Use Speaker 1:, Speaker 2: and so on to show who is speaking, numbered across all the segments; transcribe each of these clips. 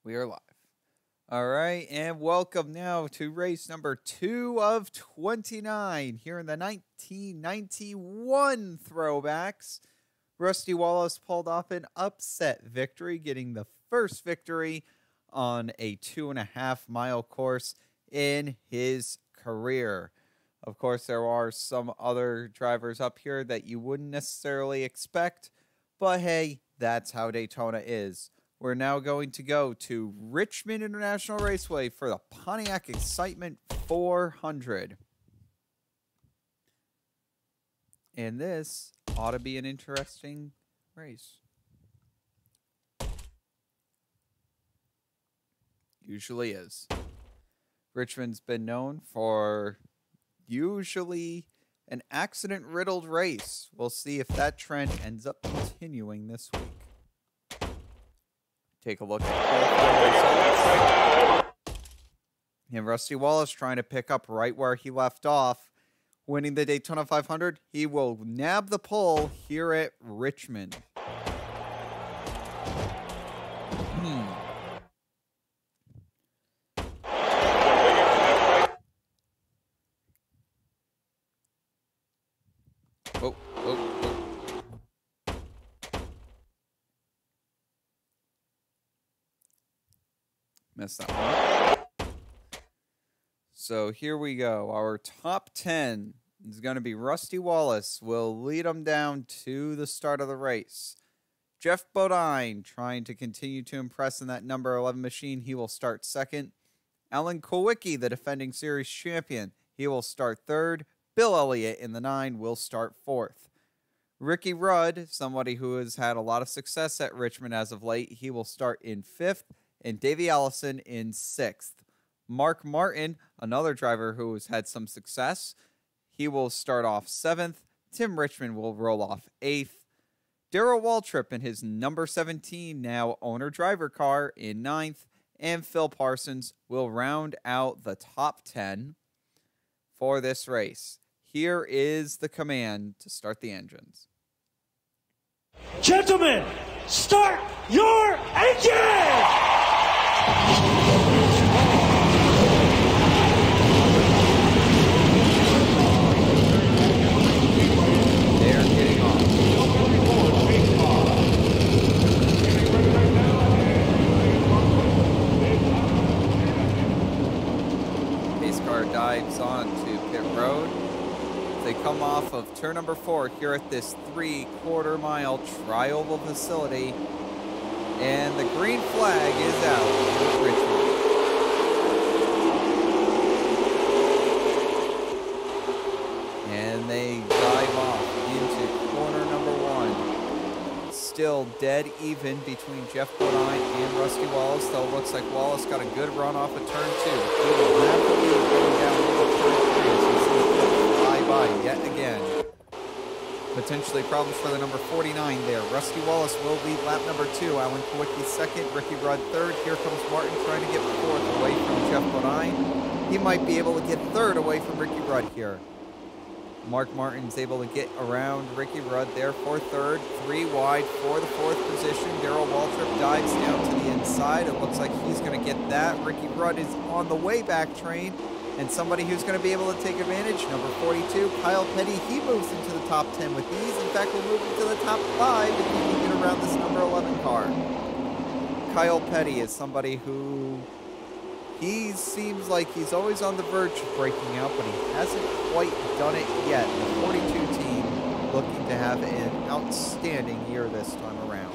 Speaker 1: We are live. All right, and welcome now to race number 2 of 29 here in the 1991 throwbacks. Rusty Wallace pulled off an upset victory, getting the first victory on a 2.5-mile course in his career. Of course, there are some other drivers up here that you wouldn't necessarily expect, but hey, that's how Daytona is. We're now going to go to Richmond International Raceway for the Pontiac Excitement 400. And this ought to be an interesting race. Usually is. Richmond's been known for usually an accident-riddled race. We'll see if that trend ends up continuing this week. Take a look at qualifying results. And Rusty Wallace trying to pick up right where he left off. Winning the Daytona 500, he will nab the pole here at Richmond. Messed that one up. So here we go. Our top 10 is going to be Rusty Wallace. Will lead them down to the start of the race. Jeff Bodine trying to continue to impress in that number 11 machine. He will start second. Alan Kulwicki, the defending series champion. He will start third. Bill Elliott in the 9 will start fourth. Ricky Rudd, somebody who has had a lot of success at Richmond as of late. He will start in fifth. And Davey Allison in 6th. Mark Martin, another driver who has had some success, he will start off 7th. Tim Richmond will roll off 8th. Darrell Waltrip in his number 17, now owner-driver car, in 9th. And Phil Parsons will round out the top 10 for this race. Here is the command to start the engines.
Speaker 2: Gentlemen, start your engines!
Speaker 1: They're getting off. Pace car dives on to pit road. They come off of turn number 4 here at this 3/4-mile tri-oval facility. And the green flag is out with Richmond. And they dive off into corner number 1. Still dead even between Jeff Bodine and Rusty Wallace, though it looks like Wallace got a good run off of turn 2. He will have the lead going down into turn 3 as we see him fly by yet again. Potentially problems for the number 49 there. Rusty Wallace will lead lap number 2. Alan Kulwicki second. Ricky Rudd third. Here comes Martin trying to get fourth away from Jeff Bodine. He might be able to get third away from Ricky Rudd here. Mark Martin's able to get around Ricky Rudd there for third. 3 wide for the 4th position. Darrell Waltrip dives down to the inside. It looks like he's going to get that. Ricky Rudd is on the way back train. And somebody who's going to be able to take advantage, number 42, Kyle Petty, he moves into the top 10 with these. In fact, will move into the top 5 if he can get around this number 11 car. Kyle Petty is somebody who, he seems like he's always on the verge of breaking out, but he hasn't quite done it yet. The 42 team looking to have an outstanding year this time around.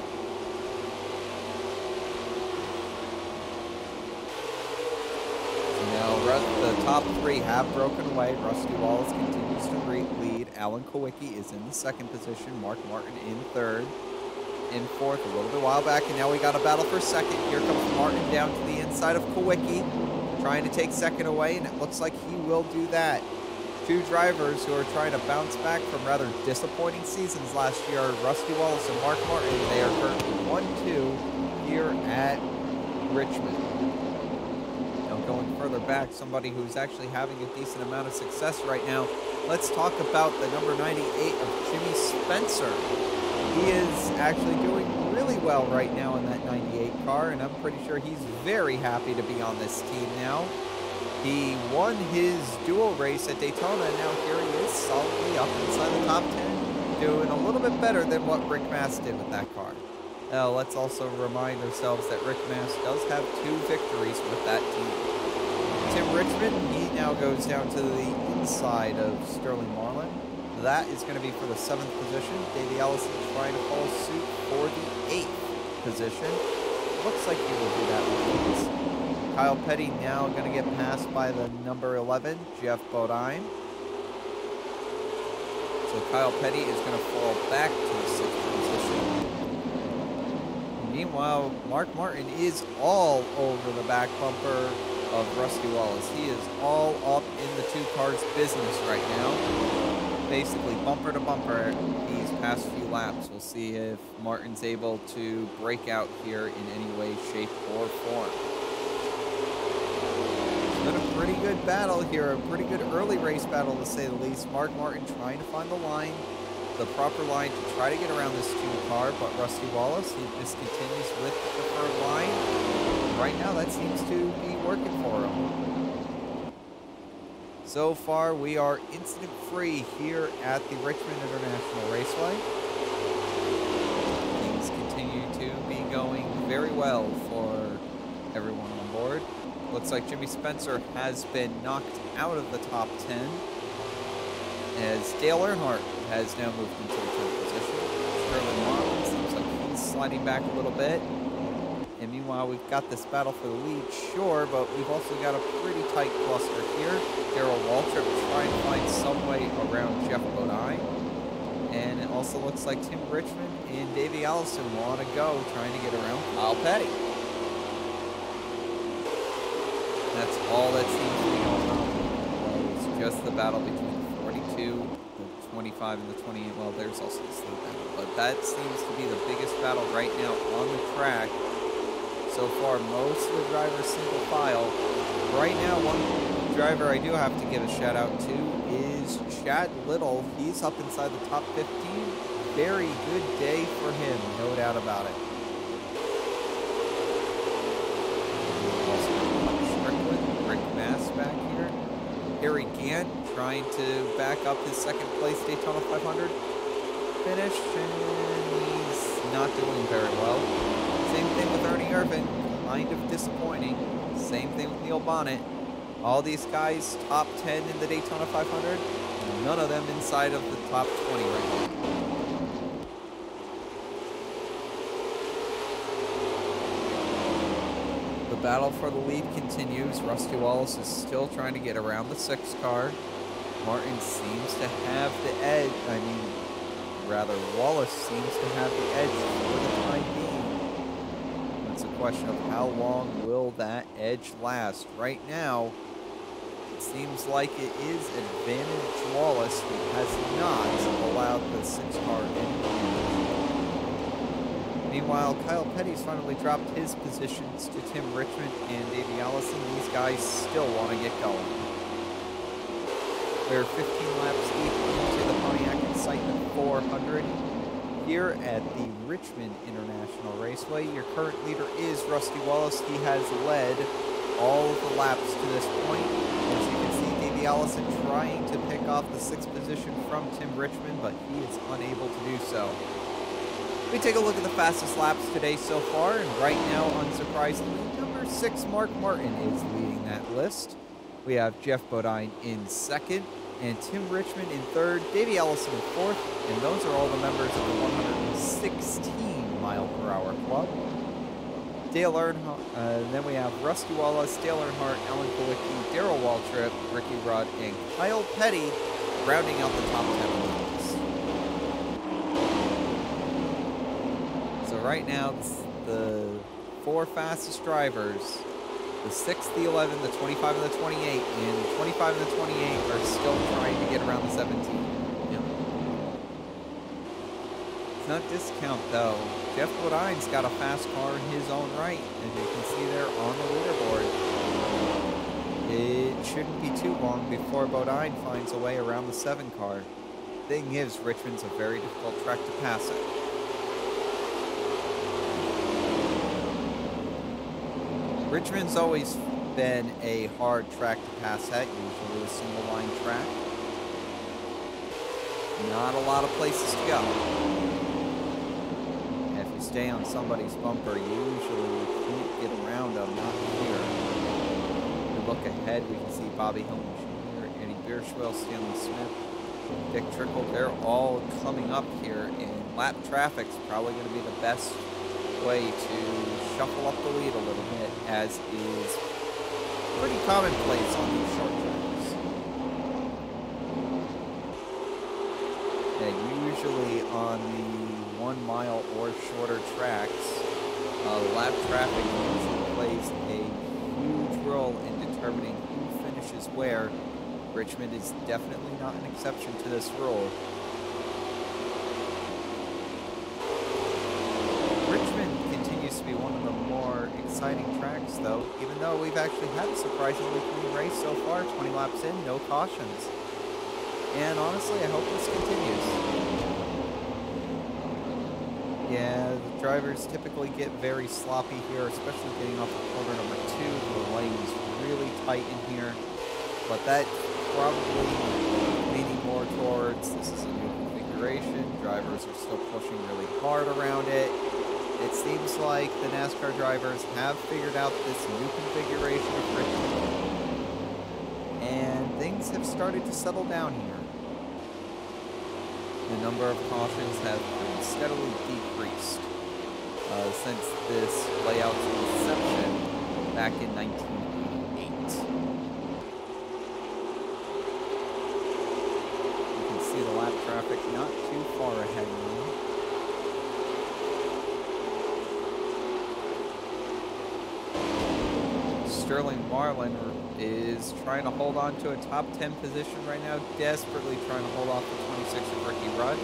Speaker 1: The top 3 have broken away. Rusty Wallace continues to lead. Alan Kulwicki is in the 2nd position. Mark Martin in 3rd. In 4th a little bit while back, and now we got a battle for 2nd. Here comes Martin down to the inside of Kulwicki, trying to take 2nd away, and it looks like he will do that. 2 drivers who are trying to bounce back from rather disappointing seasons last year are Rusty Wallace and Mark Martin. They are currently 1-2 here at Richmond. Going further back, somebody who's actually having a decent amount of success right now. Let's talk about the number 98 of Jimmy Spencer. He is actually doing really really well right now in that 98 car, and I'm pretty sure he's very happy to be on this team now. He won his dual race at Daytona, and now here he is solidly up inside the top 10, doing a little bit better than what Rick Mass did with that car. Now, let's also remind ourselves that Rick Mass does have 2 victories with that team. Tim Richmond, he now goes down to the inside of Sterling Marlin. That is going to be for the 7th position. Davey Allison trying to follow suit for the 8th position. Looks like he will do that with these. Kyle Petty now going to get passed by the number 11, Jeff Bodine. So Kyle Petty is going to fall back to the 6th position. Meanwhile, Mark Martin is all over the back bumper of Rusty Wallace. He is all up in the 2 cars business right now. Basically bumper to bumper these past few laps. We'll see if Martin's able to break out here in any way, shape, or form. It's been a pretty good battle here, a pretty good early race battle to say the least. Mark Martin trying to find the line, the proper line to try to get around this 2 car, but Rusty Wallace, he just continues with the preferred line. And right now that seems to be working for him. So far, we are incident-free here at the Richmond International Raceway. Things continue to be going very well for everyone on board. Looks like Jimmy Spencer has been knocked out of the top 10, as Dale Earnhardt has now moved into the 10th position. Sterling Marlin seems like he's sliding back a little bit. And meanwhile, we've got this battle for the lead, sure, but we've also got a pretty tight cluster here. Darrell Waltrip trying to find some way around Jeff Bodine. And it also looks like Tim Richmond and Davey Allison want to go, trying to get around Kyle Petty. That's all that seems to be going on. It's just the battle between the 42, the 25, and the 28. Well, there's also the sleep battle, but that seems to be the biggest battle right now on the track. So far, most of the drivers single file. Right now, one driver I do have to give a shout out to is Chad Little. He's up inside the top 15. Very good day for him, no doubt about it. Also, Strickland, Rick Mass back here. Harry Gant trying to back up his 2nd place Daytona 500 finish, and he's not doing very well. Same thing with Ernie Irvin, kind of disappointing. Same thing with Neil Bonnet. All these guys top 10 in the Daytona 500, none of them inside of the top 20 right now. The battle for the lead continues. Rusty Wallace is still trying to get around the 6th car. Martin seems to have the edge. Wallace seems to have the edge for the time being. It's a question of how long will that edge last. Right now, it seems like it is advantage Wallace, who has not allowed the 6th car anymore. Meanwhile, Kyle Petty's finally dropped his positions to Tim Richmond and Davey Allison. These guys still want to get going. They're 15 laps deep into the Pontiac Excitement 400 here at the Richmond International Raceway. Your current leader is Rusty Wallace. He has led all of the laps to this point. As you can see, Davey Allison trying to pick off the 6th position from Tim Richmond, but he is unable to do so. We take a look at the fastest laps today so far, and right now, unsurprisingly, number 6, Mark Martin, is leading that list. We have Jeff Bodine in 2nd, and Tim Richmond in 3rd, Davey Allison in 4th, and those are all the members of the 116 mile per hour club. Dale Earnhardt, then we have Rusty Wallace, Dale Earnhardt, Alan Kowicki, Darrell Waltrip, Ricky Rudd, and Kyle Petty rounding out the top 10 of the list. So right now, the 4 fastest drivers, the 6th, the 11th, the 25, and the 28, and the 25 and the 28 are still trying to get around the 17. Yep. It's not discount, though. Jeff Bodine's got a fast car in his own right, as you can see there on the leaderboard. It shouldn't be too long before Bodine finds a way around the 7 car. Thing is, Richmond's a very difficult track to pass it. Richmond's always been a hard track to pass at, usually a single line track. Not a lot of places to go. And if you stay on somebody's bumper, usually you can't get around them, not here. If we look ahead, we can see Bobby Hillman Jr., Eddie Bierschwell, Stanley Smith, Dick Trickle. They're all coming up here, and lap traffic's probably going to be the best way to shuffle up the lead a little bit, as is pretty commonplace on these short tracks. And usually on the 1 mile or shorter tracks, lap traffic usually plays a huge role in determining who finishes where. Richmond is definitely not an exception to this rule. Richmond continues to be one of the more exciting tracks, though, even though we've actually had a surprisingly clean race so far. 20 laps in, no cautions. And honestly, I hope this continues. Yeah, the drivers typically get very sloppy here, especially getting off of corner number 2. The lane's really tight in here, but that's probably leaning more towards this is a new configuration. Drivers are still pushing really hard around it. It seems like the NASCAR drivers have figured out this new configuration of Richmond, and things have started to settle down here. The number of cautions have pretty steadily decreased since this layout's inception back in 1988. You can see the lap traffic not too far ahead now. Sterling Marlin is trying to hold on to a top 10 position right now, desperately trying to hold off the 26 of Ricky Rudd.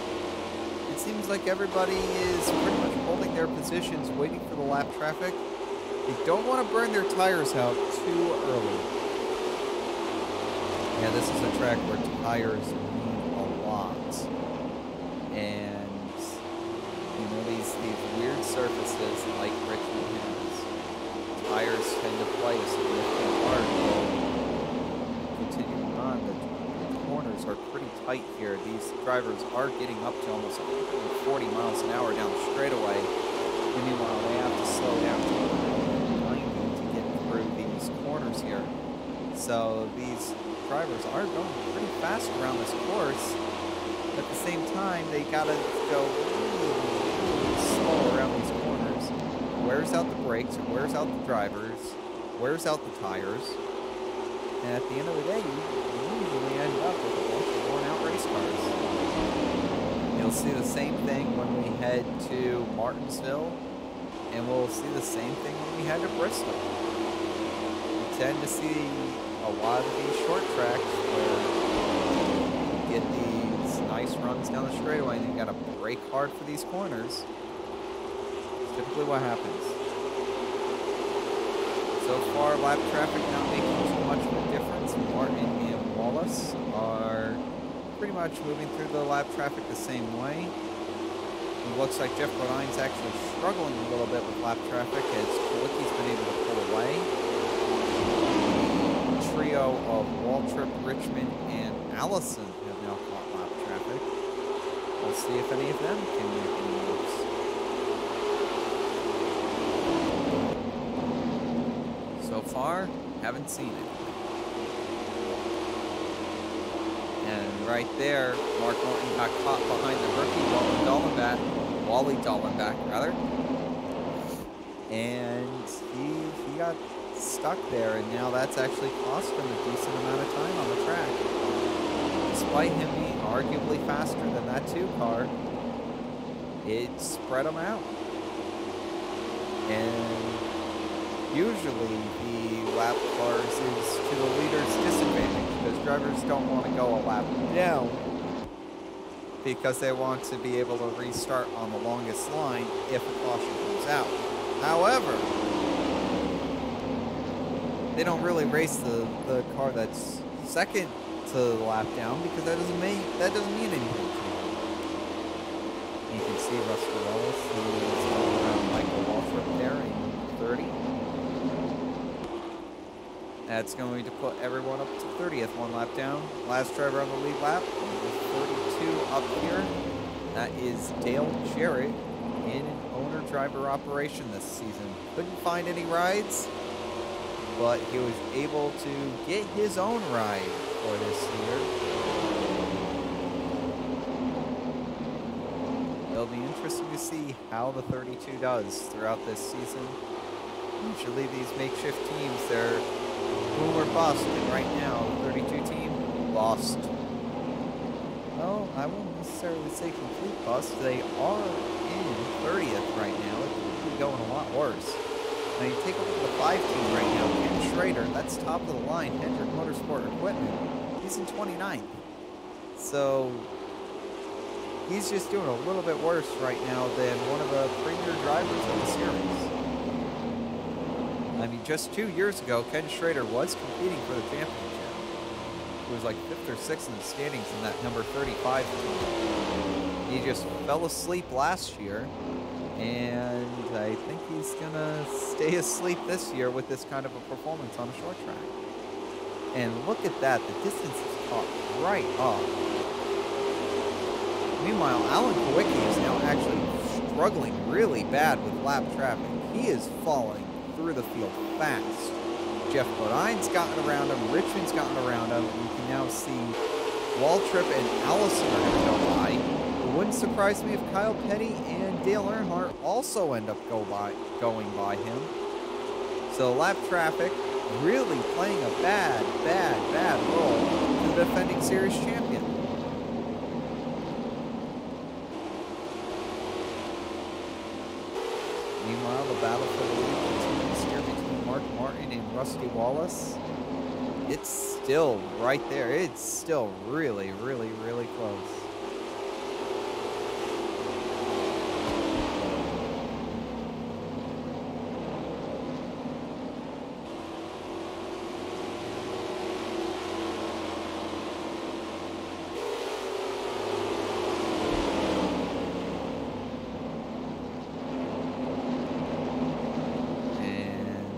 Speaker 1: It seems like everybody is pretty much holding their positions, waiting for the lap traffic. They don't want to burn their tires out too early. Yeah, this is a track where tires mean a lot. And, you know, these weird surfaces like Richmond has, tires tend to play a significant part. Continuing on, the corners are pretty tight here. These drivers are getting up to almost 140 miles an hour down the straightaway. And meanwhile, they have to slow down to 90 to get through these corners here. So these drivers are going pretty fast around this course. At the same time, they gotta go really slow around these corners. Wears out the brakes, it wears out the drivers, wears out the tires, and at the end of the day, you usually end up with a bunch of worn-out race cars. You'll see the same thing when we head to Martinsville, and we'll see the same thing when we head to Bristol. You tend to see a lot of these short tracks where you get these nice runs down the straightaway, and you gotta brake hard for these corners. Typically what happens. So far, lap traffic not making too much of a difference. Martin and Wallace are pretty much moving through the lap traffic the same way. It looks like Jeff Bodine's actually struggling a little bit with lap traffic as Kalicki's been able to pull away. The trio of Waltrip, Richmond, and Allison have now caught lap traffic. We'll see if any of them can make any moves. So far, haven't seen it. And right there, Mark Norton got caught behind the rookie Wally Dallenbach, rather. And he got stuck there, and now that's actually cost him a decent amount of time on the track. Despite him being arguably faster than that 2 car, it spread him out. And usually the lap cars is to the leader's disadvantage because drivers don't want to go a lap down because they want to be able to restart on the longest line if a caution comes out. However, they don't really race the car that's second to the lap down because that doesn't mean anything to them. You can see Rusty Wallace, who is going around Michael Waltrip there in 30. That's going to put everyone up to 30th, one lap down. Last driver on the lead lap, number 32 up here. That is Dale Jarrett in an owner-driver operation this season. Couldn't find any rides, but he was able to get his own ride for this year. It'll be interesting to see how the 32 does throughout this season. Usually these makeshift teams, they're boom or bust, and right now, the 32 team, bust. Well, I wouldn't necessarily say complete bust. They are in 30th right now. It could be going a lot worse. Now you take a look at the 5 team right now. Ken Schrader, that's top of the line. Hendrick Motorsport Equipment, he's in 29th. So he's just doing a little bit worse right now than one of the premier drivers in the series. I mean, just 2 years ago, Ken Schrader was competing for the championship. He was like 5th or 6th in the standings in that number 35 team. He just fell asleep last year, and I think he's gonna stay asleep this year with this kind of a performance on a short track. And look at that, the distance is caught right up. Meanwhile, Alan Kowicki is now actually struggling really bad with lap traffic. He is falling through the field fast. Jeff Bodine's gotten around him, Richmond's gotten around him, and you can now see Waltrip and Allison are going to go by. It wouldn't surprise me if Kyle Petty and Dale Earnhardt also end up going by him. So lap traffic really playing a bad role to the defending series champion. Meanwhile, the battle for the lead continues here between Mark Martin and Rusty Wallace. It's still right there. It's still really close.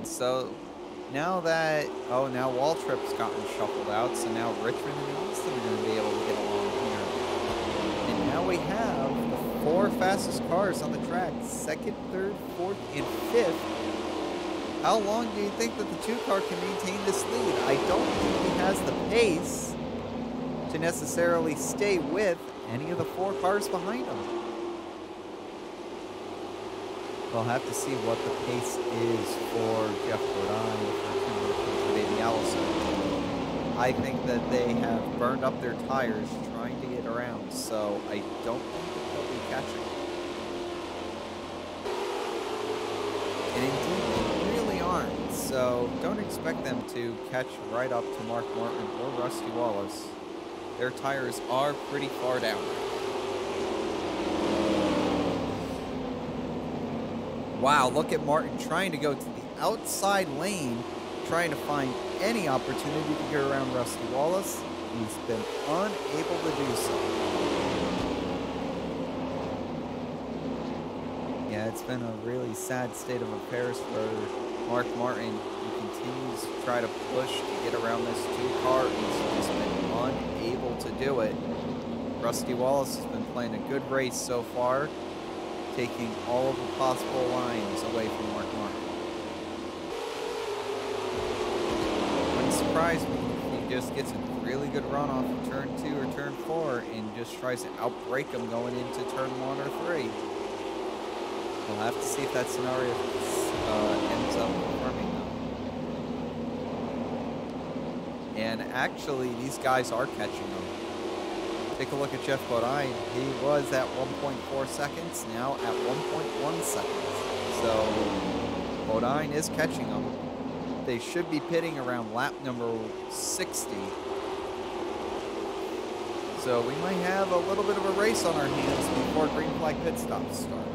Speaker 1: So now that, now Waltrip's gotten shuffled out, so now Richmond and Austin are going to be able to get along here. And now we have the 4 fastest cars on the track, 2nd, 3rd, 4th, and 5th. How long do you think that the 2 car can maintain this lead? I don't think he has the pace to necessarily stay with any of the 4 cars behind him. We'll have to see what the pace is for Jeff Bodine, for Baby Allison. I think that they have burned up their tires trying to get around, so I don't think that they'll be catching. And indeed, they really aren't, so don't expect them to catch right up to Mark Martin or Rusty Wallace. Their tires are pretty far down. Wow, look at Martin trying to go to the outside lane, trying to find any opportunity to get around Rusty Wallace. He's been unable to do so. Yeah, it's been a really sad state of affairs for Mark Martin. He continues to try to push to get around this 2 car. He's just been unable to do it. Rusty Wallace has been playing a good race so far, taking all of the possible lines away from Mark Martin. Wouldn't surprise me if he just gets a really good run off of turn 2 or turn 4 and just tries to outbrake him going into turn 1 or 3. We'll have to see if that scenario ends up confirming them. And actually, these guys are catching them. Take a look at Jeff Bodine. He was at 1.4 seconds, now at 1.1 seconds. So Bodine is catching them. They should be pitting around lap number 60. So we might have a little bit of a race on our hands before green flag pit stops start.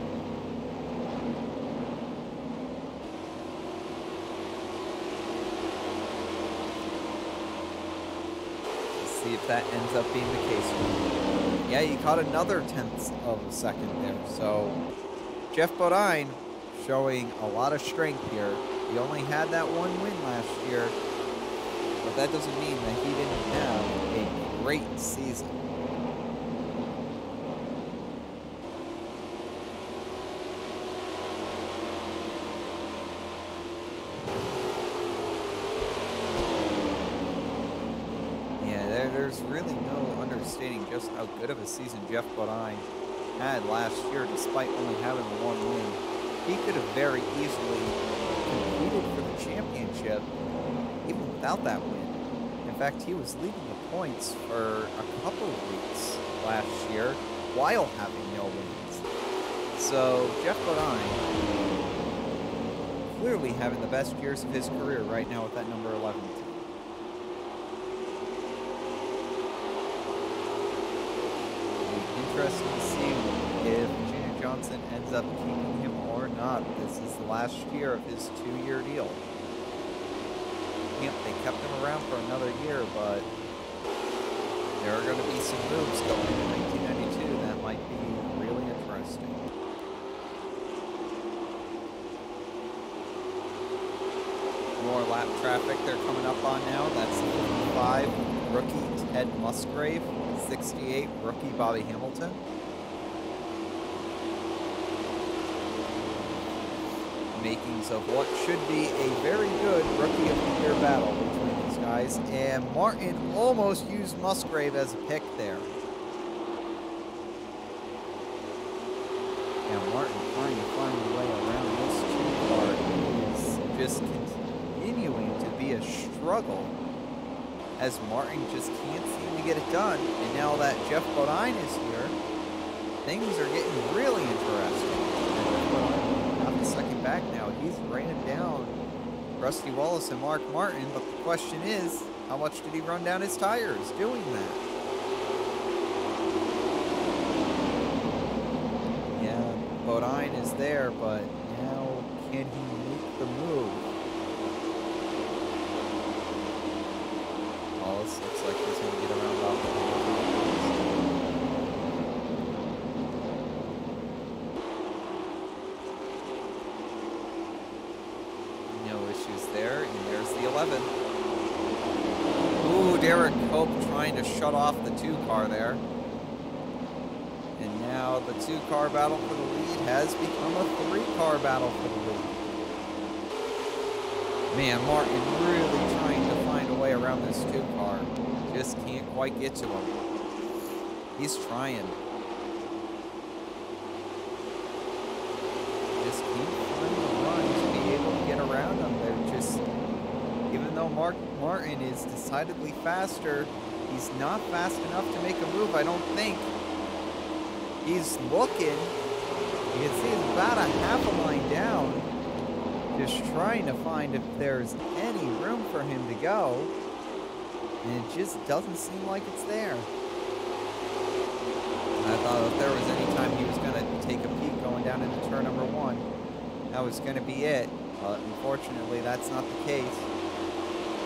Speaker 1: See if that ends up being the case. Yeah, he caught another 1/10 of a second there. So Jeff Bodine showing a lot of strength here. He only had that 1 win last year. but that doesn't mean that he didn't have a great season. There's really no understating just how good of a season Jeff Bodine had last year, despite only having one win. He could have very easily competed for the championship, even without that win. In fact, he was leading the points for a couple of weeks last year, while having no wins. So, Jeff Bodine clearly having the best years of his career right now with that number 11 team. Interesting to see if Junior Johnson ends up keeping him or not. This is the last year of his 2-year deal. Yep, they kept him around for another year, but there are going to be some moves going into 1992 that might be really interesting. More lap traffic they're coming up on now. That's 55 rookie Ted Musgrave. 68, rookie Bobby Hamilton. Makings of what should be a very good Rookie of the Year battle between these guys. And Martin almost used Musgrave as a pick there. And Martin trying to find a way around this 2-car is just continuing to be a struggle, as Martin just can't seem to get it done. And now that Jeff Bodine is here, things are getting really interesting. And Jeff Bodine got the second back now. He's raining down Rusty Wallace and Mark Martin, but the question is, how much did he run down his tires doing that? Yeah, Bodine is there, but now can he make the move? Wallace looks like he's going to get around off the no issues there, and there's the 11. Ooh, Derek Cope trying to shut off the 2-car there. And now the 2-car battle for the lead has become a 3-car battle for the lead. Man, Martin really trying to find a way around this 2-car. Just can't quite get to him. He's trying. Just can't find the run to be able to get around him. They're just, even though Martin is decidedly faster, he's not fast enough to make a move, I don't think. He's looking. You can see he's about a half a line down. Just trying to find if there's any room for him to go. And it just doesn't seem like it's there. I thought if there was any time he was going to take a peek going down into turn number 1, that was going to be it. But unfortunately, that's not the case.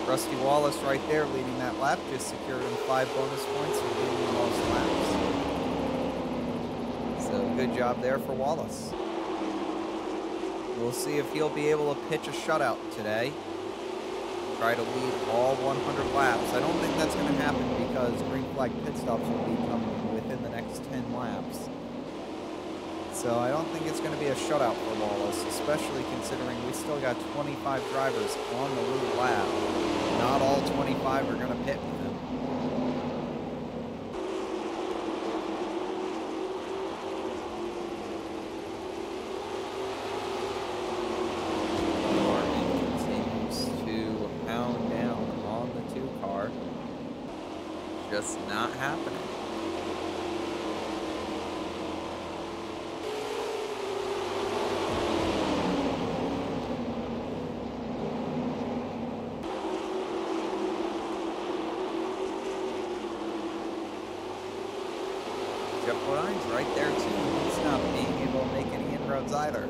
Speaker 1: Rusty Wallace right there leading that lap just secured him 5 bonus points for leading the most laps. So good job there for Wallace. We'll see if he'll be able to pitch a shutout today. Try to lead all 100 laps. I don't think that's going to happen because green flag pit stops will be coming within the next 10 laps. So I don't think it's going to be a shutout for Wallace, especially considering we still got 25 drivers on the lead lap. Not all 25 are going to pit with him. Just not happening. Jeff Bodine's right there too. He's not being able to make any inroads either.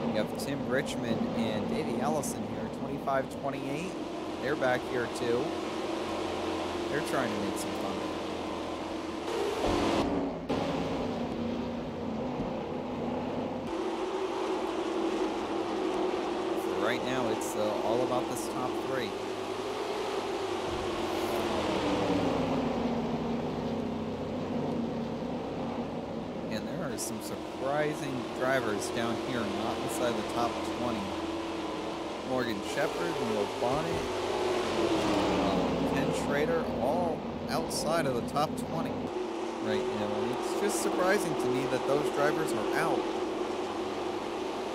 Speaker 1: You have Tim Richmond and Davey Ellison here, 25-28. They're back here too. They're trying to make some fun. So right now, it's all about this top 3. There's some surprising drivers down here, not inside the top 20. Morgan Shepherd, Neil Bonnet, Ken Schrader, all outside of the top 20 right now. It's just surprising to me that those drivers are out.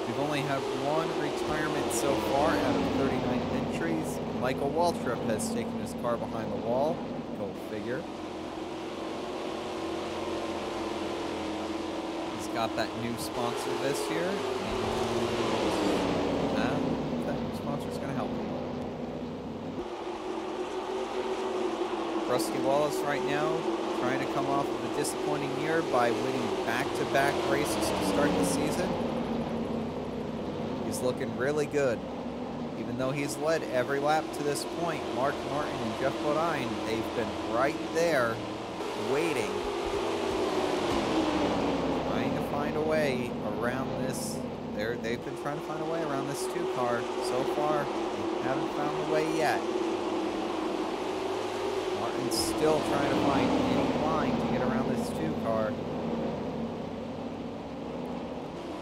Speaker 1: We've only had one retirement so far out of 39 entries. Michael Waltrip has taken his car behind the wall. Go figure. He's got that new sponsor this year. And that new sponsor's going to help him. Rusty Wallace right now trying to come off of a disappointing year by winning back-to-back races to start the season. He's looking really good. Even though he's led every lap to this point, Mark Martin and Jeff Bodine, they've been right there waiting, trying to find a way around this. They've been trying to find a way around this 2 car. So far, they haven't found a way yet. Martin's still trying to find any line to get around this 2 car.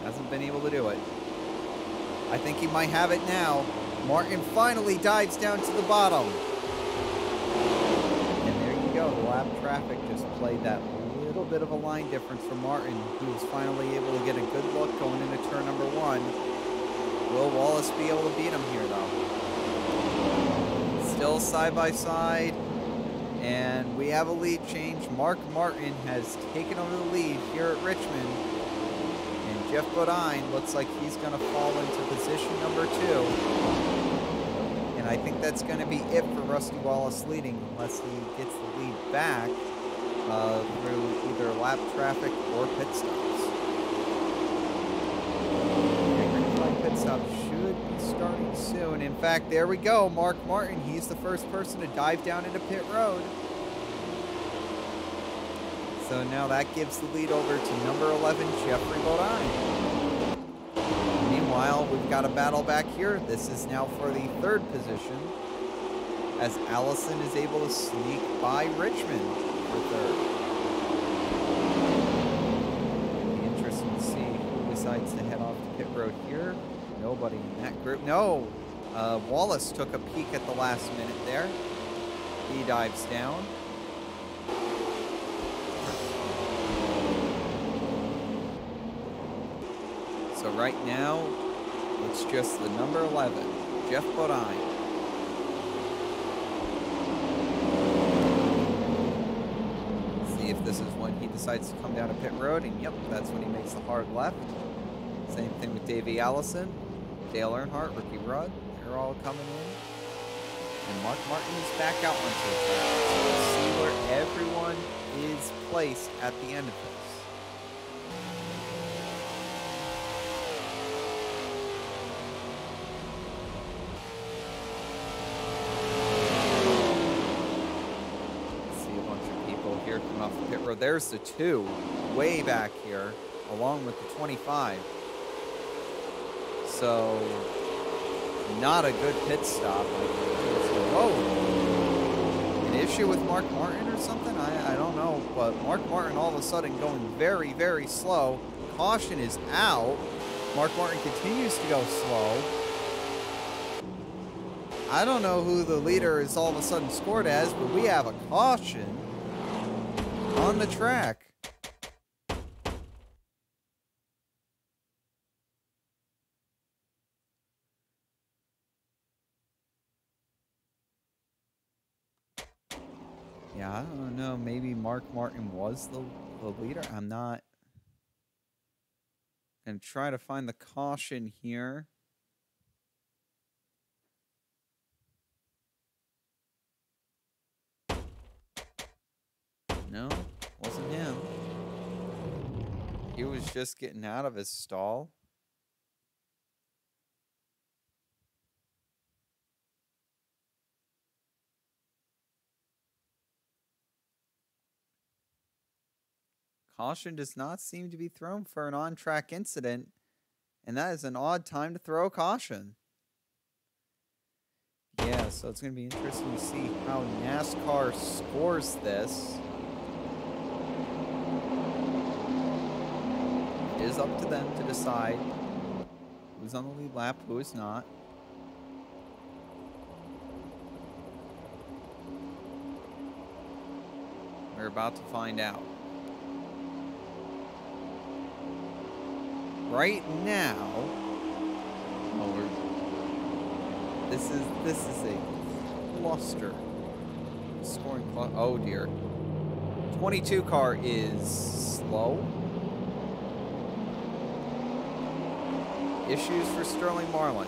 Speaker 1: Hasn't been able to do it. I think he might have it now. Martin finally dives down to the bottom. And there you go. The lap traffic just played that little bit of a line difference for Martin, who was finally able to get a good look going into turn number 1. Will Wallace be able to beat him here, though? Still side by side. And we have a lead change. Mark Martin has taken over the lead here at Richmond. Jeff Bodine looks like he's going to fall into position number 2. And I think that's going to be it for Rusty Wallace leading, unless he gets the lead back through either lap traffic or pit stops. Pit stop should be starting soon. In fact, there we go. Mark Martin, he's the first person to dive down into pit road. So now that gives the lead over to number 11, Jeffrey Bodine. Meanwhile, we've got a battle back here. This is now for the 3rd position, as Allison is able to sneak by Richmond for 3rd. It'll be interesting to see who decides to head off to pit road here. Nobody in that group. No! Wallace took a peek at the last minute there. He dives down. So right now, it's just the number 11, Jeff Bodine. See if this is when he decides to come down to pit road, and yep, that's when he makes the hard left. Same thing with Davey Allison, Dale Earnhardt, Ricky Rudd. They're all coming in. And Mark Martin is back out onto the track. So we'll see where everyone is placed at the end of this. Coming off the pit road. There's the 2 way back here, along with the 25. So, not a good pit stop. Whoa! An issue with Mark Martin or something? I don't know. But Mark Martin all of a sudden going very, very slow. Caution is out. Mark Martin continues to go slow. I don't know who the leader is all of a sudden scored as, but we have a caution on the track. Yeah, I don't know. Maybe Mark Martin was the leader. I'm not going to try to find the caution here. No, wasn't him. He was just getting out of his stall. Caution does not seem to be thrown for an on-track incident, and that is an odd time to throw a caution. Yeah, so it's going to be interesting to see how NASCAR scores this. is up to them to decide who's on the lead lap, who is not. We're about to find out. Right now, this is a cluster. Scoring cluster. Oh dear. 22 car is slow. Issues for Sterling Marlin.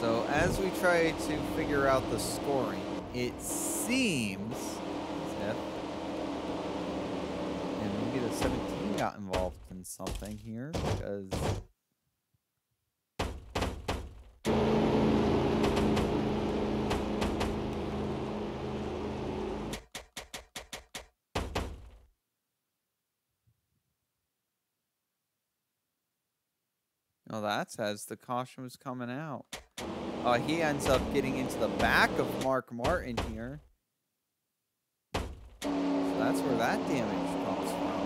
Speaker 1: So as we try to figure out the scoring, it seems as if, and maybe the 17 got involved in something here, because oh, that's as the caution was coming out. He ends up getting into the back of Mark Martin here. So that's where that damage comes from.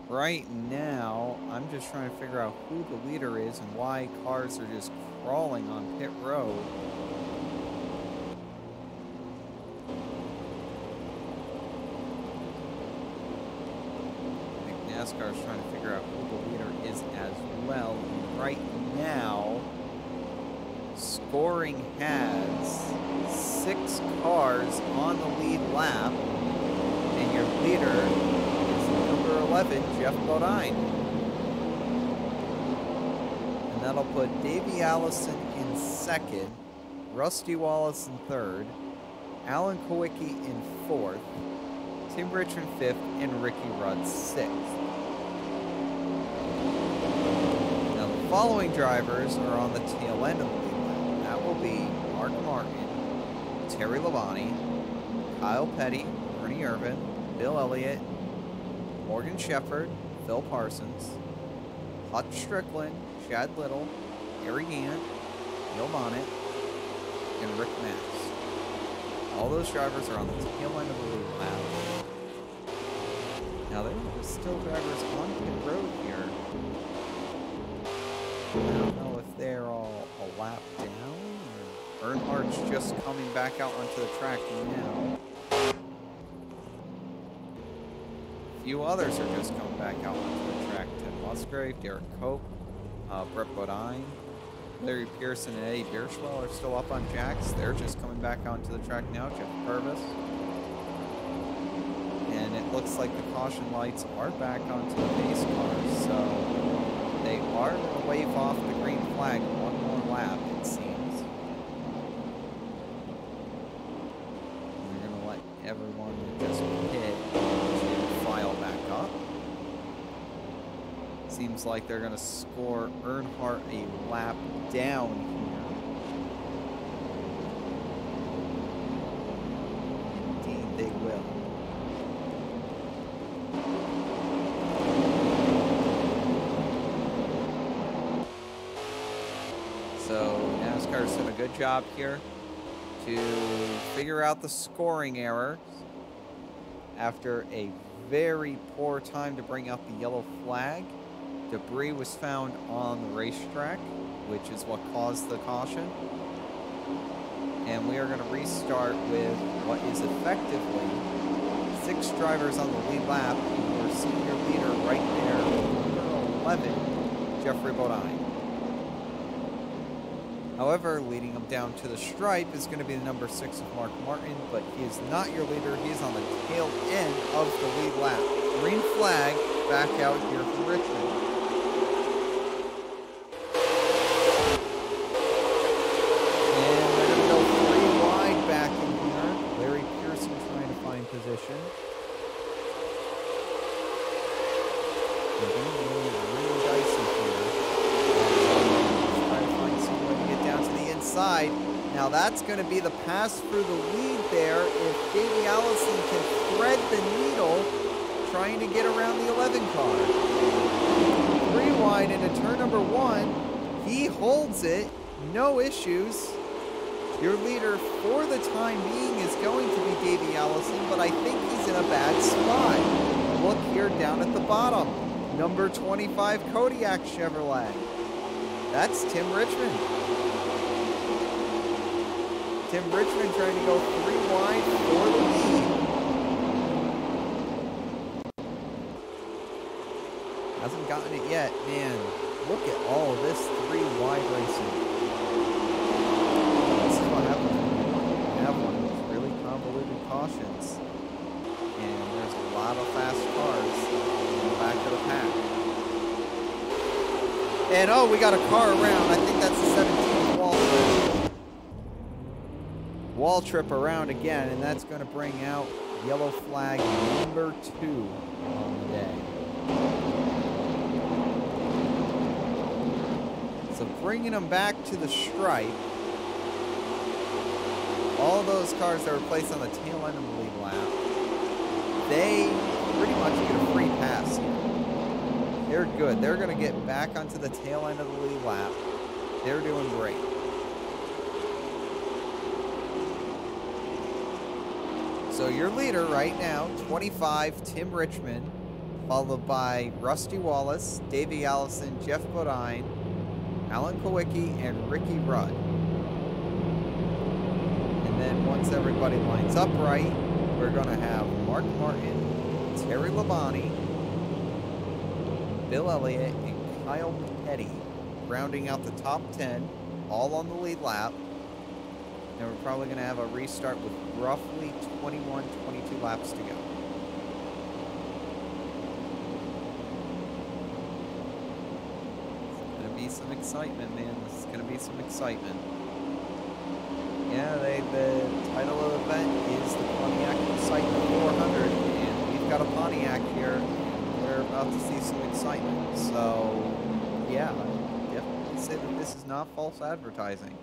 Speaker 1: Right now, I'm just trying to figure out who the leader is and why cars are just crawling on pit road. NASCAR is trying to figure out who the leader is as well. And right now, scoring has 6 cars on the lead lap, and your leader is number 11, Jeff Bodine. And that'll put Davey Allison in 2nd, Rusty Wallace in 3rd, Alan Kowicki in 4th, Tim Richmond 5th, and Ricky Rudd 6th. Following drivers are on the tail end of the lead lap. That will be Mark Martin, Terry Labonte, Kyle Petty, Ernie Irvin, Bill Elliott, Morgan Shepherd, Phil Parsons, Hutch Strickland, Chad Little, Gary Gant, Neil Bonnet, and Rick Max. All those drivers are on the tail end of the lead lap. Now there are still drivers on pit road here. I don't know if they're all a lap down, or Earnhardt's just coming back out onto the track now. A few others are just coming back out onto the track. Ted Musgrave, Derek Cope, Brett Bodine, Larry Pearson, and Eddie Bierschwell are still up on jacks. They're just coming back onto the track now. Jeff Purvis. And it looks like the caution lights are back onto the base cars, so they are going to wave off the green flag one more lap, it seems. And they're going to let everyone just hit to file back up. Seems like they're going to score Earnhardt a lap down here. Indeed, they will. So NASCAR's done a good job here to figure out the scoring errors after a very poor time to bring up the yellow flag. Debris was found on the racetrack, which is what caused the caution. And we are going to restart with what is effectively 6 drivers on the lead lap, and your senior leader right there, number 11, Jeffrey Bodine. However, leading him down to the stripe is going to be the number 6 of Mark Martin, but he is not your leader. He is on the tail end of the lead lap. Green flag back out here from Richmond. And they're going to go 3 wide back in here. Larry Pearson trying to find position. They're going to be really dicey here. Side. Now that's going to be the pass through the lead there if Davey Allison can thread the needle trying to get around the 11 car. one. He holds it, no issues. Your leader for the time being is going to be Davey Allison, but I think he's in a bad spot. Look here down at the bottom. Number 25 Kodiak Chevrolet. That's Tim Richmond. Tim Richmond trying to go 3 wide for the lead. Hasn't gotten it yet. Man, look at all of this 3 wide racing. This is what happens when you have one of those really convoluted cautions. And there's a lot of fast cars in the back of the pack. And oh, we got a car around. I think that's the 17th wall trip. Wall trip around again, and that's going to bring out yellow flag number 2 on the day. So bringing them back to the stripe. All those cars that were placed on the tail end of the lead lap, they pretty much get a free pass here. They're good. They're going to get back onto the tail end of the lead lap. They're doing great. So your leader right now, 25, Tim Richmond, followed by Rusty Wallace, Davey Allison, Jeff Bodine, Alan Kowicki, and Ricky Rudd. And then once everybody lines up right, we're going to have Mark Martin, Terry Labonte, Bill Elliott, and Kyle Petty rounding out the top 10, all on the lead lap. And we're probably going to have a restart with roughly 21, 22 laps to go. It's going to be some excitement, man. This is going to be some excitement. Yeah, the title of the event is the Pontiac Excitement 400, and we've got a Pontiac here. We're about to see some excitement. So, yeah, I definitely say that this is not false advertising.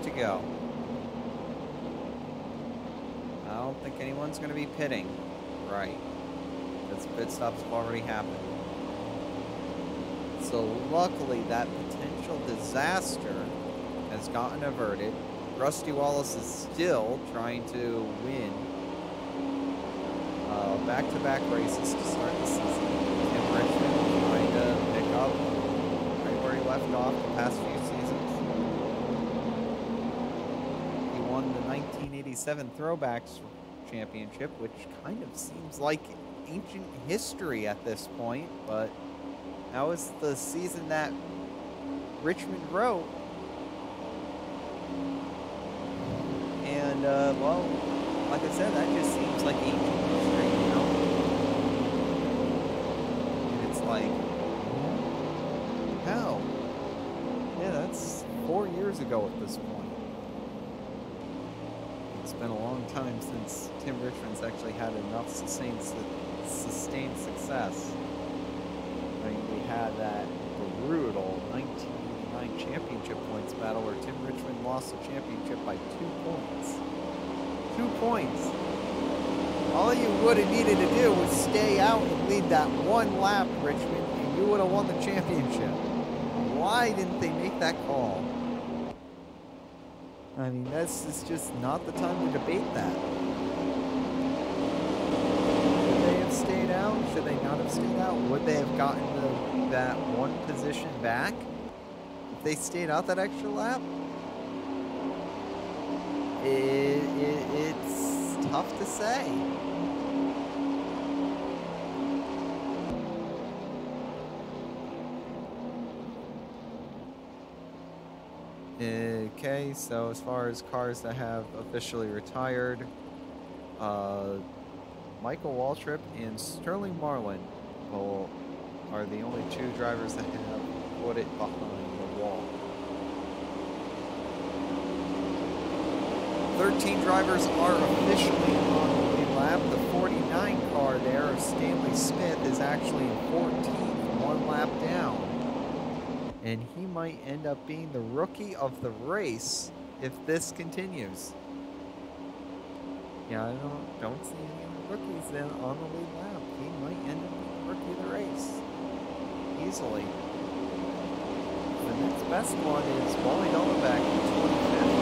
Speaker 1: To go. I don't think anyone's going to be pitting. Right. Because pit stops have already happened. So luckily that potential disaster has gotten averted. Rusty Wallace is still trying to win back-to-back races to start the season. Tim Richmond trying to pick up right where he left off the past few seasons. 1987 Throwbacks Championship, which kind of seems like ancient history at this point, but that was the season that Richmond wrote. And, well, like I said, that just seems like ancient history, you know? And it's like, how? Yeah, that's 4 years ago at this point. It's been a long time since Tim Richmond's actually had enough sustained success. I mean, we had that brutal 1989 championship points battle where Tim Richmond lost the championship by 2 points. 2 points. All you would have needed to do was stay out and lead that 1 lap, Richmond, and you would have won the championship. Why didn't they make that call? I mean, this is just not the time to debate that. Should they have stayed out? Should they not have stayed out? Would they have gotten that 1 position back if they stayed out that extra lap? It's tough to say. Okay, so as far as cars that have officially retired, Michael Waltrip and Sterling Marlin are the only 2 drivers that have put it behind the wall. 13 drivers are officially on the lead lap. The 49 car there of Stanley Smith is actually in 14th, 1 lap down. And he might end up being the rookie of the race if this continues. Yeah, I don't see any other rookies then on the lead lap. He might end up being the rookie of the race. Easily. The next best one is Wally Dollenbach in 25th.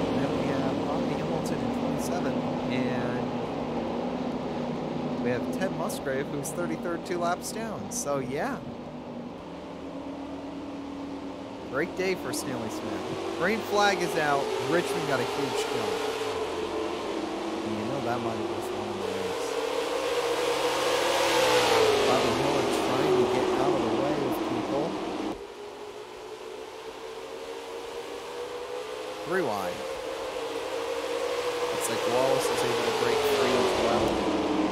Speaker 1: And then we have Bobby Hamilton in 27th. And we have Ted Musgrave, who's 33rd, 2 laps down. So, yeah. Great day for Stanley Smith. Green flag is out. Richmond got a huge jump. And you know that might have just won the race. Bobby Miller trying to get out of the way of people. 3 wide. Looks like Wallace is able to break free as well.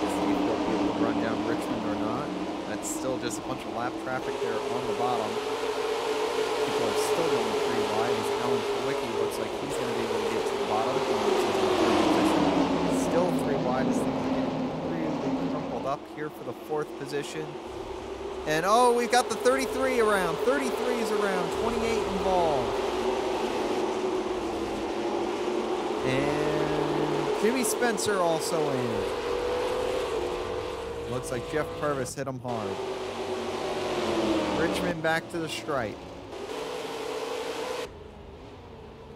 Speaker 1: See if they'll be able to run down Richmond or not. That's still just a bunch of lap traffic there on the bottom. People are still going 3 wide as Alan Kowicki looks like he's going to be able to get to the bottom. Still 3 wide as things are getting really crumpled up here for the 4th position. And oh, we've got the 33 around. 33 is around. 28 involved. And Jimmy Spencer also in. Looks like Jeff Purvis hit him hard. Richmond back to the stripe.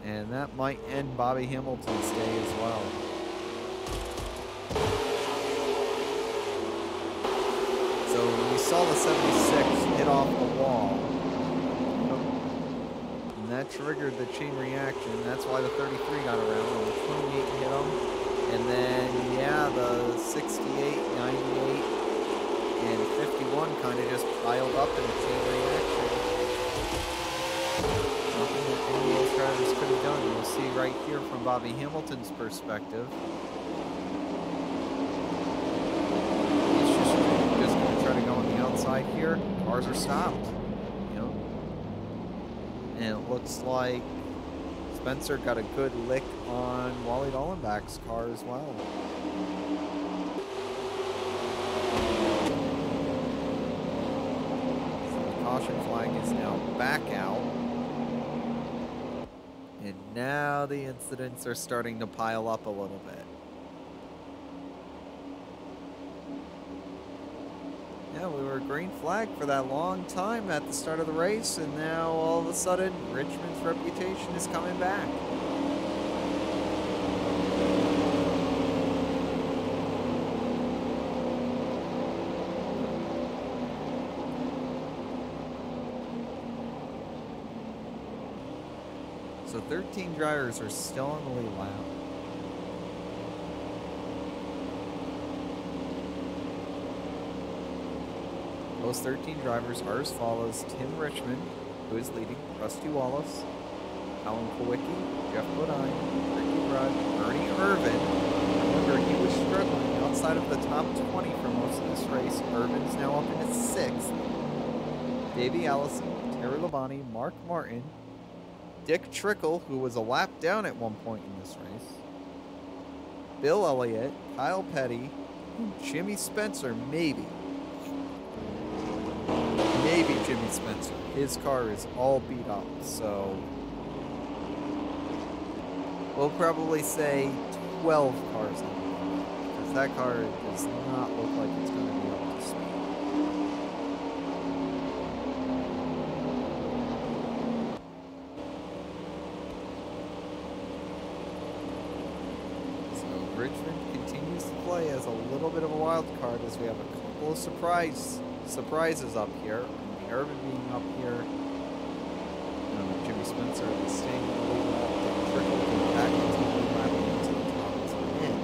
Speaker 1: And that might end Bobby Hamilton's day as well. So we saw the 76 hit off the wall. And that triggered the chain reaction. That's why the 33 got around and the 28 hit him. And then, yeah, the 68, 98, and 51 kind of just piled up in a chain reaction. Nothing that any of those drivers could have done. You'll see right here from Bobby Hamilton's perspective. He's just going to try to go on the outside here. Cars are stopped. You know? And it looks like Spencer got a good lick on Wally Dollenbach's car as well. So the caution flag is now back out. And now the incidents are starting to pile up a little bit. Yeah, we were green flag for that long time at the start of the race, and now all of a sudden, Richmond's reputation is coming back. So 13 drivers are still on the lead lap. Those 13 drivers are as follows: Tim Richmond, who is leading, Rusty Wallace, Alan Kowicki, Jeff Bodine, Ricky Rudd, Ernie Irvin. Remember, he was struggling outside of the top 20 for most of this race. Irvin's now up in his 6th. Davey Allison, Terry Labonte, Mark Martin, Dick Trickle, who was a lap down at one point in this race, Bill Elliott, Kyle Petty, and Jimmy Spencer, maybe Jimmy Spencer. His car is all beat up, so we'll probably say 12 cars on the line, because that car does not look like it's going to be up to speed. So Richmond continues to play as a little bit of a wild card as we have a couple of surprises up here. Irvin being up here. Jimmy Spencer staying in the lead lap. Trickle going back into the lead lap and into the top of the end.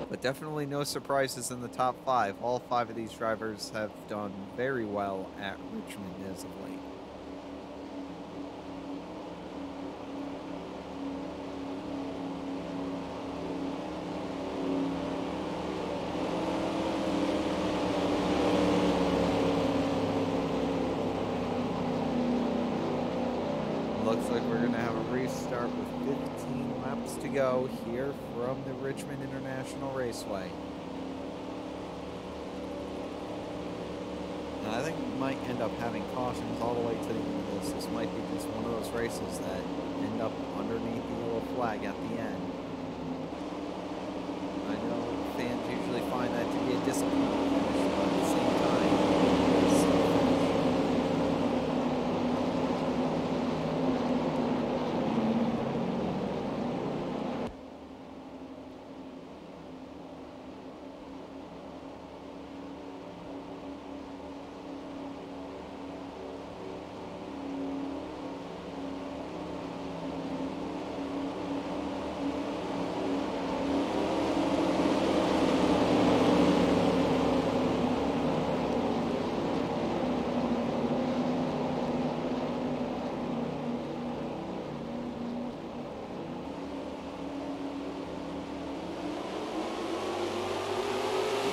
Speaker 1: But definitely no surprises in the top 5. All 5 of these drivers have done very well at Richmond as of late. looks like we're going to have a restart with 15 laps to go here from the Richmond International Raceway. And I think we might end up having cautions all the way to the end of this. This might be just one of those races that end up underneath the yellow flag at the end. I know fans usually find that to be a disappointing finish, but at the same time, it's a finish.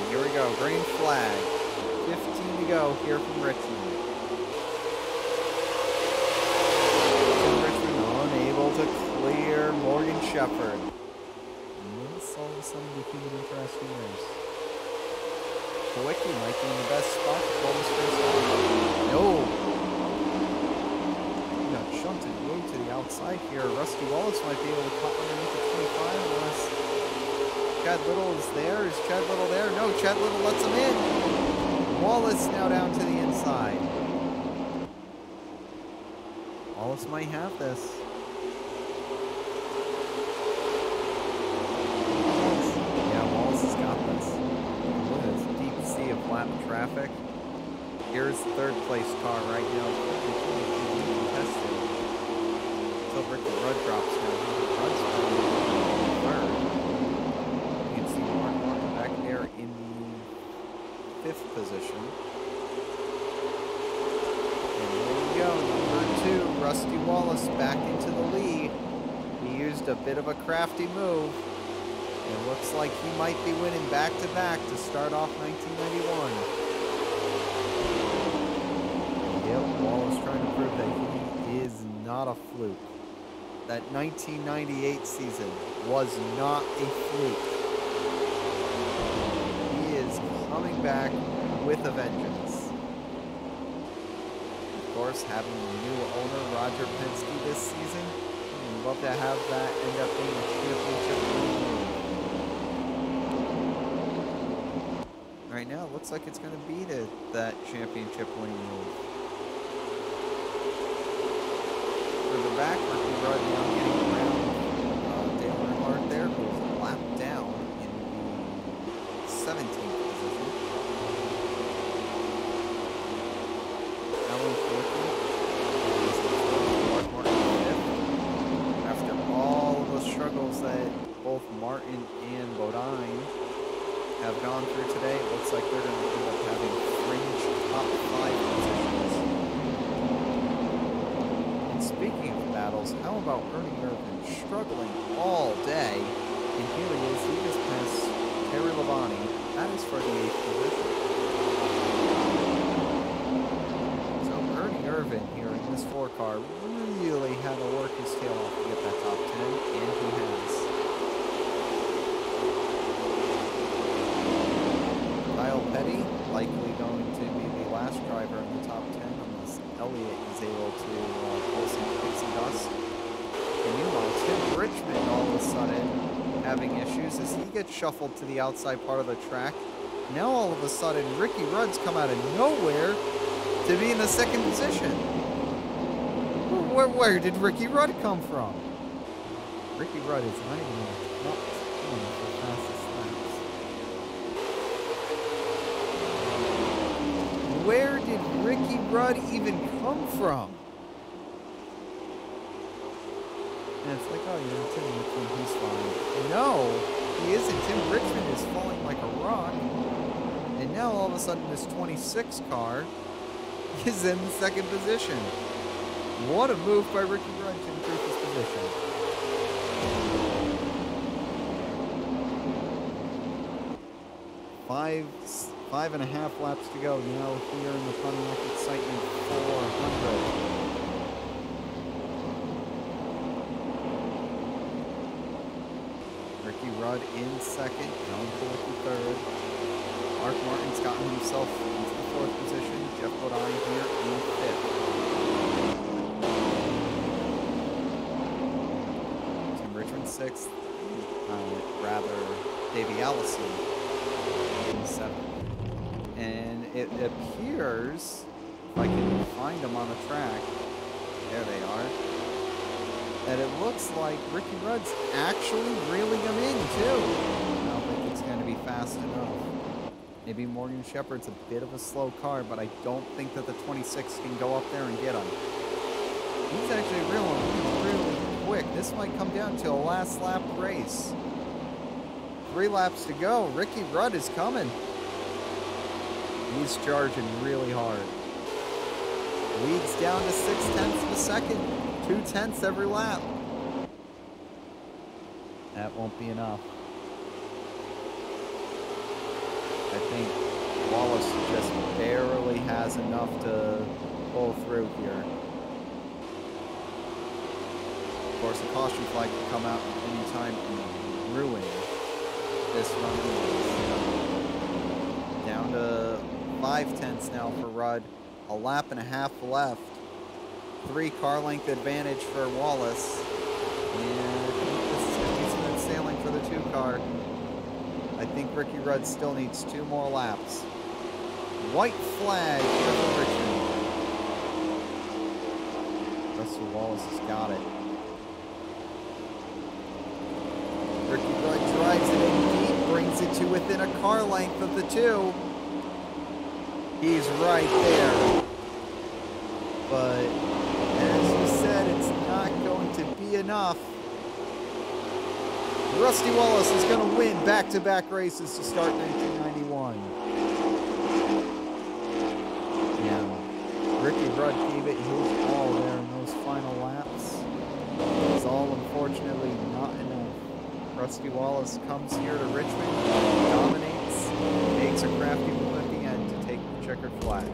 Speaker 1: Here we go, green flag. 15 to go here from Richmond. Richmond unable to clear Morgan Shepherd. And this all of a sudden became an interesting race. Kawicki might be in the best spot to pull this race off. No! We got shunted way to the outside here. Rusty Wallace might be able to cut underneath the 25 unless Chad Little is there. Is Chad Little there? No, Chad Little lets him in. Wallace now down to the inside. Wallace might have this. Yeah, Wallace has got this. Look at this deep sea of lap traffic. Here's the third place car right now. Contested. Until Ricky Rudd drops down. Rudd's third. In the 5th position. And there we go, number 2, Rusty Wallace back into the lead. He used a bit of a crafty move. And it looks like he might be winning back-to-back to start off 1991. Yep, Wallace trying to prove that he is not a fluke. That 1998 season was not a fluke. Coming back with a vengeance. Of course, having the new owner, Roger Penske, this season, we'd love to have that end up being a championship winning move. Right now, it looks like it's going to be that championship winning move. Further back, Ricky Rudd now getting around Dale Earnhardt there, who's a lap down in the 17th. After all of the struggles that both Martin and Bodine have gone through today, it looks like they're going to end up having fringe top 5 positions. And speaking of battles, how about Ernie Irvin struggling all day? And here he is, he just passed Terry Labonte. That is for the 8th position. Irvin here in this 4-car really had to work his tail off to get that top 10, and he has. Kyle Petty likely going to be the last driver in the top 10 unless Elliott is able to pull some pixie dust. And meanwhile, Tim Richmond all of a sudden having issues as he gets shuffled to the outside part of the track. Now all of a sudden, Ricky Rudd's come out of nowhere to be in the 2nd position. Where did Ricky Rudd come from? Ricky Rudd is not even in the top 10 for fastest laps. Where did Ricky Rudd even come from? And it's like, oh, you know, Tim Richmond, he's fine. No, he isn't. Tim Richmond is falling like a rock. And now all of a sudden this 26 car is in the 2nd position. What a move by Ricky Rudd to improve his position. Five and a half laps to go now here in the Pontiac Excitement 400. Ricky Rudd in second, Alan Bullock in third. Mark Martin's gotten himself into the fourth position. Jeff Bodine here in fifth. Tim Richmond sixth. Davey Allison in seventh. And it appears, if I can find them on the track, there they are, that it looks like Ricky Rudd's actually reeling them in too. I don't think it's going to be fast enough. Maybe Morgan Shepherd's a bit of a slow car, but I don't think that the 26 can go up there and get him. He's actually really quick. This might come down to a last lap race. 3 laps to go. Ricky Rudd is coming. He's charging really hard. Leads down to 0.6 of a second. 0.2 every lap. That won't be enough. I think Wallace just barely has enough to pull through here. Of course, the caution flag can come out at any time and ruin this run. Down to 0.5 now for Rudd. A lap and a half left. 3 car length advantage for Wallace. And I think this is going to be smooth sailing for the 2 car. I think Ricky Rudd still needs 2 more laps. White flag here for Richmond. Russell Wallace has got it. Ricky Rudd drives it in deep, brings it to within a car length of the 2. He's right there. But as you said, it's not going to be enough. Rusty Wallace is going to win back-to-back races to start 1991. Yeah, Ricky Rudd gave it his all there in those final laps. It's all unfortunately not enough. Rusty Wallace comes here to Richmond, dominates, makes a crafty move at the end to take the checkered flag.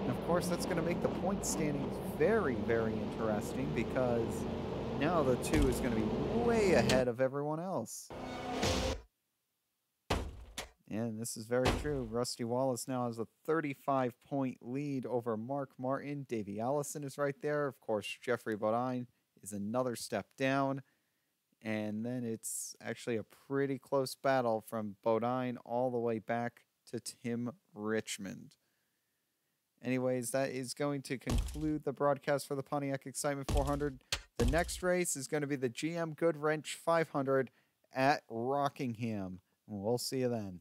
Speaker 1: And of course, that's going to make the point standings very, very interesting because now the 2 is going to be way ahead of everyone else. And this is very true. Rusty Wallace now has a 35-point lead over Mark Martin. Davey Allison is right there. Of course, Jeffrey Bodine is another step down. And then it's actually a pretty close battle from Bodine all the way back to Tim Richmond. Anyways, that is going to conclude the broadcast for the Pontiac Excitement 400. The next race is going to be the GM Goodwrench 500 at Rockingham. We'll see you then.